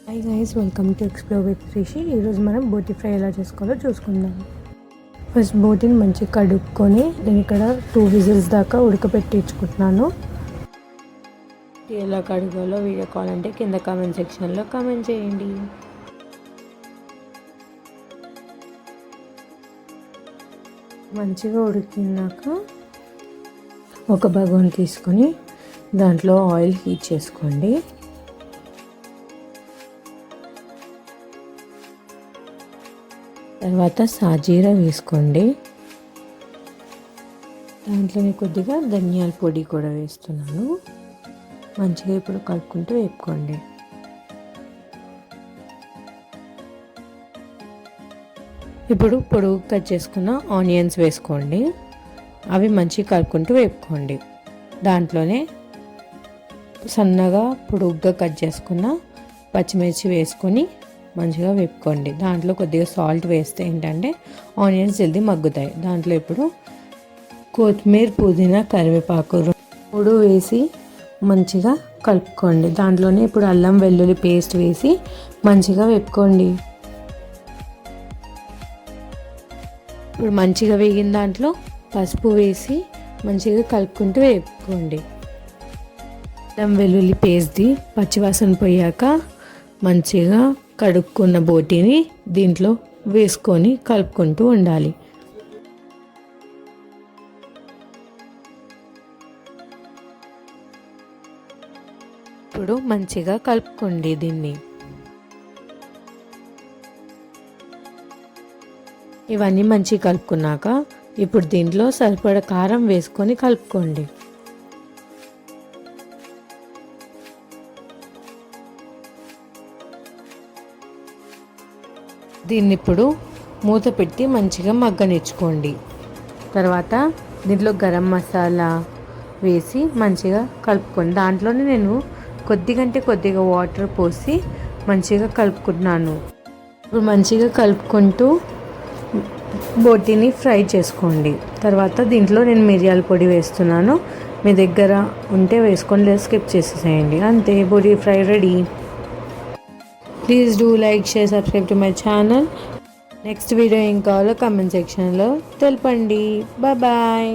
Hi guys, welcome to explore with Rishi. ఈరోజు మనం బోటి ఫ్రై ఎలా చేసుకోవాలో చూసుకుందాం. ఫస్ట్ బోటిని మంచిగా కడుక్కొని నేను ఇక్కడ 2 విజిల్స్ దాకా ఉడకపెట్టించుకుంటున్నాను. ఎలా కడుగాలో వీడియో కావాలంటే కింద కామెంట్ సెక్షన్లో కామెంట్ చేయండి. మంచిగా ఉడికినాక ఒక బగోన్ తీసుకొని దాంట్లో ఆయిల్ హీట్ చేసుకోండి. తర్వాత సాజీరా వేసుకోండి. దాంట్లోనే కొద్దిగా ధనియాల పొడి కూడా వేస్తున్నాను. మంచిగా ఇప్పుడు కలుపుకుంటూ వేపుకోండి. ఇప్పుడు పొడుగు కట్ చేసుకున్న ఆనియన్స్ వేసుకోండి. అవి మంచిగా కలుపుకుంటూ వేపుకోండి. దాంట్లోనే సన్నగా పొడుగ్గా కట్ చేసుకున్న పచ్చిమిర్చి వేసుకొని మంచిగా వేపుకోండి. దాంట్లో కొద్దిగా సాల్ట్ వేస్తే ఏంటంటే ఆనియన్స్ జల్దీ మగ్గుతాయి. దాంట్లో ఇప్పుడు కొత్తిమీర, పుదీనా, కరివేపాకు 3 వేసి మంచిగా కలుపుకోండి. దాంట్లోనే ఇప్పుడు అల్లం వెల్లుల్లి పేస్ట్ వేసి మంచిగా వేపుకోండి. ఇప్పుడు మంచిగా వేగిన దాంట్లో పసుపు వేసి మంచిగా కలుపుకుంటూ వేపుకోండి. అల్లం వెల్లుల్లి పేస్ట్ది పచ్చివాసన పోయాక మంచిగా కడుక్కున్న బోటిని దీంట్లో వేసుకొని కలుపుకుంటూ ఉండాలి. ఇప్పుడు మంచిగా కలుపుకోండి. దీన్ని ఇవన్నీ మంచిగా కలుపుకున్నాక ఇప్పుడు దీంట్లో సరిపడా కారం వేసుకొని కలుపుకోండి. దీన్ని ఇప్పుడు మూత పెట్టి మంచిగా మగ్గనిచ్చుకోండి. తర్వాత దీంట్లో గరం మసాలా వేసి మంచిగా కలుపుకోండి. దాంట్లోనే నేను కొద్దిగా వాటర్ పోసి మంచిగా కలుపుకుంటున్నాను. ఇప్పుడు మంచిగా కలుపుకుంటూ బోటిని ఫ్రై చేసుకోండి. తర్వాత దీంట్లో నేను మిరియాల పొడి వేస్తున్నాను. మీ దగ్గర ఉంటే వేసుకొని లేదా స్కిప్ చేసేసేయండి. అంతే, boti fry ready. Please do like, share, subscribe to my channel. Next video ఏం కావాలో కామెంట్ సెక్షన్లో తెలపండి. Bye bye.